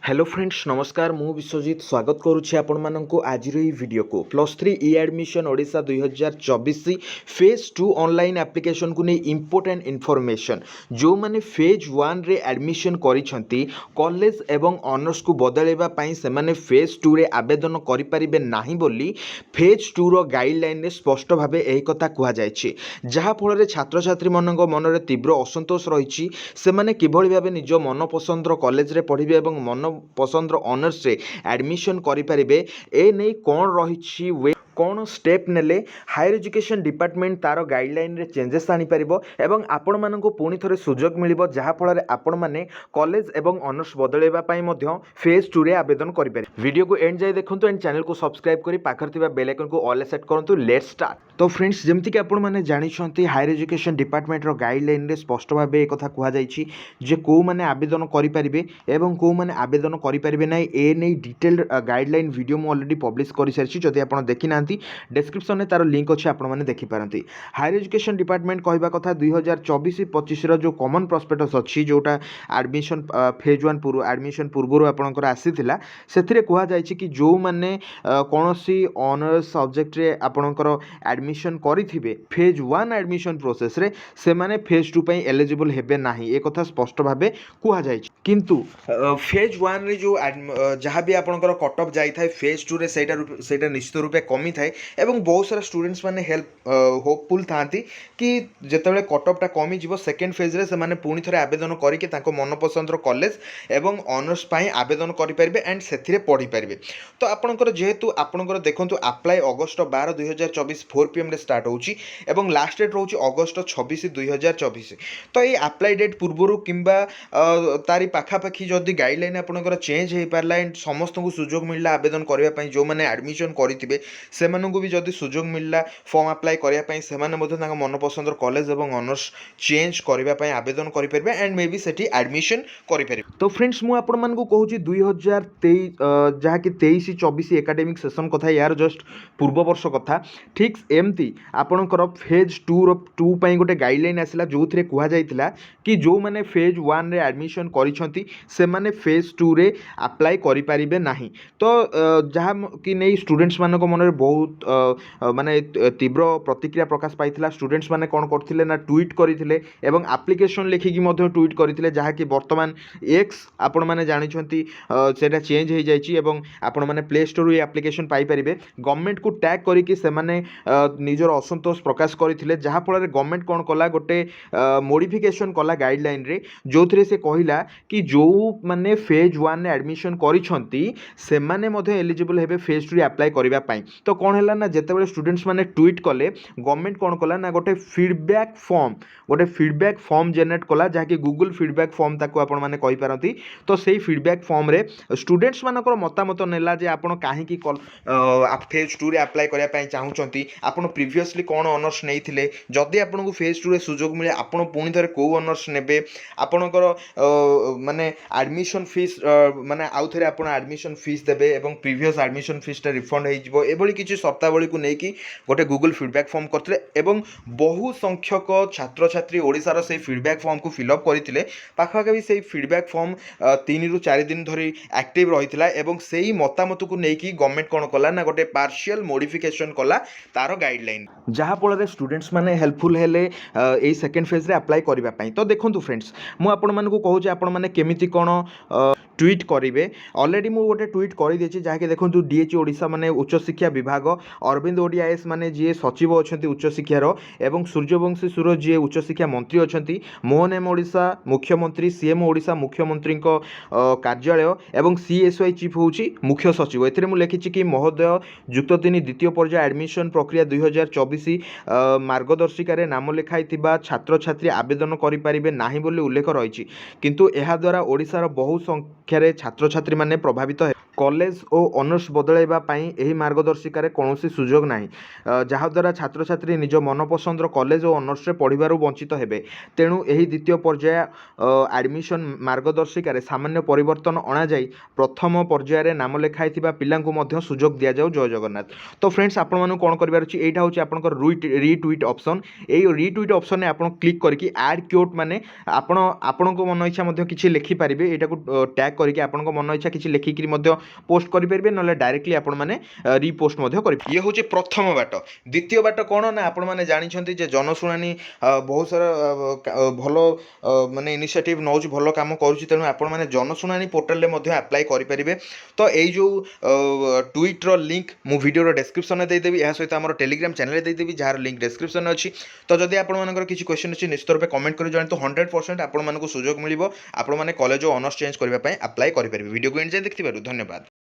Hello friends नमस्कार मु विश्वजीत स्वागत करुच्ची आपण मानक आज वीडियो को +3 e admission Odisha 2024 phase 2 online application को नहीं इंपोर्टेंट इनफॉरमेशन जो माने फेज 1 रे एडमिशन करिसेंती कॉलेज एवं ऑनर्स को बदलैबा पई से माने फेज 2 रे आवेदन करि परिबे नाही बोली फेज 2 रो गाइडलाइन रे स्पष्ट भाबे एही कथा कुहा जायछि जहा फल रे छात्र छात्री मनक मन रे तीव्र असंतोष रहिछि से माने किभଳି भाबे निज मन पसंद रो कॉलेज रे पढिबे एवं मन पसंद ऑनर्स रे एडमिशन करें ए नहीं कौन रही वे कौन स्टेप नेले हायर एजुकेशन डिपार्टमेंट तार गाइडलाइन रे चेंजेस आनी परिबो एवं आपण मानक पुणी थरे सुजोग मिलिबो जहा फल रे आपण माने कॉलेज एवं ऑनर्स बदलैबा पई मध्य फेज 2 रे आवेदन करिवे। वीडियो को एंड जाय देखंतु एंड चैनल को सब्सक्राइब करी पाखर थिबा बेल आइकन को ऑल सेट करंतु। Let's start. तो फ्रेंड्स जेमति कि आपण माने जानि छंती हायर एजुकेशन डिपार्टमेंट रो गाइडलाइन रे स्पष्ट भाबे ए कथा कुहा जायछि जे को माने आवेदन करि परिबे एवं को माने आवेदन करि परिबे नै ए नै डिटेल्ड गाइडलाइन वीडियो मु ऑलरेडी पब्लिश करि सारछि। जदि आपण देखि नांती डिस्क्रिप्शन में तार लिंक अच्छे आपण मैंने देखिपारती। हायर एजुकेशन डिपार्टमेंट कहवा कथा 2024-25 जो कॉमन प्रॉस्पेक्टस अच्छी जोटा एडमिशन फेज 1 पूर्व एडमिशन पूर्व आपंकर आसीला से कहुई कि जो मैंने कौन सी ऑनर्स सब्जेक्ट रे आपंकर एडमिशन करेंगे फेज 1 एडमिशन प्रोसेस रे से माने फेज 2 पे एलिजिबल हेबे नाही ए कथा स्पष्ट भावे कहुई किंतु फेज 1 रे जो जहाँ भी आपंकर कट ऑफ जाए फेज 2 रे सेटा निश्चित रूपे कमी थाए एवं बहुत सारा स्टूडेंट्स माने हेल्प होपफुल थांती कि जेतेबेले कट ऑफ टा कमी जीवो सेकेंड फेज रे से माने पुणी थरे आवेदन करके तांको मन पसंद रो कॉलेज एवं ऑनर्स पाई आवेदन करि परिबे एंड सेथिरे पढ़ी परिबे। तो आपनकर जेहेतु आपनकर देखंतु अप्लाई अगस्त 12 2024 4 PM रे स्टार्ट होउची एवं लास्ट डेट रहउची अगस्त 26 2024। तो ये अप्लाई डेट पूर्वरु किंबा तारी पाखा पाखी जदी गाइडलाइन आपनकर चेंज हे पारला एंड समस्त को सुजोग मिलला आवेदन करबा पई जो माने एडमिशन करिथिबे से मानू भी जदि सुजोग मिलला फॉर्म अप्लाई करने से मन पसंद कॉलेज और ऑनर्स चेंज करने आवेदन करेंगे and may be Sethi admission करें। तो फ्रेंड्स मुझे कहूँ 2023 जहाँकि 23-24 एकाडेमिक सेशन कथा यार जस्ट पूर्व वर्ष कथा ठीक एमती आपणकर फेज 2 पाई गोटे गाइडलाइन आसला जो थे कहुई कि जो मैंने फेज 1 रे एडमिशन करिसेंती से माने फेज 2 रे अप्लाई करें ना। तो जहाँ कि नहीं स्टूडेंट्स मान मन में बहुत माने तीव्र प्रतिक्रिया प्रकाश पाइथिला। स्टूडेंट्स माने कौन करथिले ना ट्वीट करथिले एवं एप्लिकेशन लिखिकी मध्य ट्वीट करथिले जहाँकि वर्तमान एक्स आपण माने जानि छंती सेटा चेंज हो जाइछि एवं आपण माने प्ले स्टोर रे एप्लिकेशन पाई परिबे। गवर्नमेंट को टैग करिकि से माने निजर असंतोष प्रकाश करथिले जहाँ फल रे गवर्नमेंट कौन कला गोटे मॉडिफिकेशन कला गाइडलाइन रे जो थरे से कहिला कि जो माने फेज 1 रे एडमिशन करिसंती से माने मध्य एलिजिबल हेबे फेज 2 रे अप्लाई करिबा पई। तो कौन है ना जिते स्टूडेंट्स मैंने ट्वीट कले गवर्नमेंट कौन कला ना गोटे फीडबैक फॉर्म जेनेट कला जहाँकि गूगल फीडबैक फॉर्म ताको आपण माने कहि पारंती। तो सेही फीडबैक फॉर्म रे स्टूडेंट्स मानकर मतामत नेला जे आपण काहे की फेज 2 रे अप्लाई करिया पई चाहुचंती आपण प्रीवियसली कौन ऑनर्स नेइथिले जदि आपनको फेज 2 रे सुजोग मिले आपण पुणी थरे को ऑनर्स नेबे आपणकर माने एडमिशन फीस माने आउ थरे आपण एडमिशन फीस देबे एवं प्रीवियस एडमिशन फीस टा रिफंड हे जिवो एबोली किछि शर्तावली को लेकिन गोटे गूगल फीडबैक फॉर्म करते एवं बहु संख्यक छात्र छात्री ओडिशार से फीडबैक फॉर्म को फिलअप करते पाखापाखि से फीडबैक फॉर्म 3 ରୁ 4 दिन धरी एक्टिव रही एवं से ही मतामत को लेकिन गवर्नमेंट कौन कला ना गोटे पार्शियल मॉडिफिकेशन कला तार गाइडलाइन जहाँ फल स्टूडेंट्स माने हेल्पफुल हेले ए सेकेंड फेज रे अप्लाई करबा पई। तो देखंतु फ्रेंड्स मु आपण मानकु कहू जे आपण माने केमिति कोन ट्वीट करेंगे ऑलरेडी मुझे गोटे ट्वीट कर देछि जहाँकि देखो डीएचई ओडिशा माने उच्च शिक्षा विभाग अरविंद ओडिआईएस माने जी सचिव अच्छा उच्च शिक्षार एवं सूर्यवंशी सुर जी उच्च शिक्षा मंत्री अच्छा मोहन एम ओडिशा मुख्यमंत्री सीएम ओडिशा मुख्यमंत्री कार्यालय एवं सीएसवाई चीफ हूँ मुख्य सचिव ए लिखी कि महोदय जुक्त 3 द्वितीय पर्याय एडमिशन प्रक्रिया 2024 मार्गदर्शिकार नाम लिखाई छात्र छात्री आवेदन करें ना बोली उल्लेख रही किंतु यह द्वारा ओडिशार बहु संख्यार छात्र छात्री माने प्रभावित कॉलेज और ऑनर्स बदलैवा यही मार्गदर्शिकार कौन सुजोग ना जहाँद्वारा छात्र छात्री निज मनपसंदर कॉलेज और ऑनर्स पढ़ार वंचित हेबे। तेणु यही द्वितीय पर्याय एडमिशन मार्गदर्शिकार सामान्य परिवर्तन अणाई प्रथम पर्यायर नाम लेखाई पिला सुजोग दि जाऊ। जय जगन्नाथ। तो फ्रेंड्स आपण मानू कौन करार अच्छी यहाँ हूँ आपंकर रिट्विट ऑप्शन। यही रिट्विट ऑप्शन में आप क्लिक करके एड क्योट माने आपण मन इच्छा किसी लिखिपारे यहाँ को टैग करके आपण मन इच्छा किसी लिखिक पोस्ट करेंगे ना डायरेक्टली आपण मैंने रिपोस्ट ये हूँ प्रथम बाट। द्वितीय बाट कौन ना आपण मैंने जानते जनशुणानी बहुत सारा भल माने इनिशिएटिव नौ भल कम करुँच। तेणु आपण मैंने जनशुणानी पोर्टाल अप्लाई करेंगे। तो यही जो ट्वीटर लिंक मु वीडियो डिस्क्रिप्शन में देदेवी। यह सहित आम टेलीग्राम चैनल देदेवी जार लिंक डिस्क्रिप्शन अच्छी। तो जदि आपंकर किसी क्वेश्चन अच्छी निश्चित रूप कमेंट कर जन तो 100% आपण सुजोग मिल आपण मैंने कॉलेज और ऑनर्स चेंज करने अप्लाई करेंगे। वीडियो को एंड जाए देखिबारु धन्यवाद।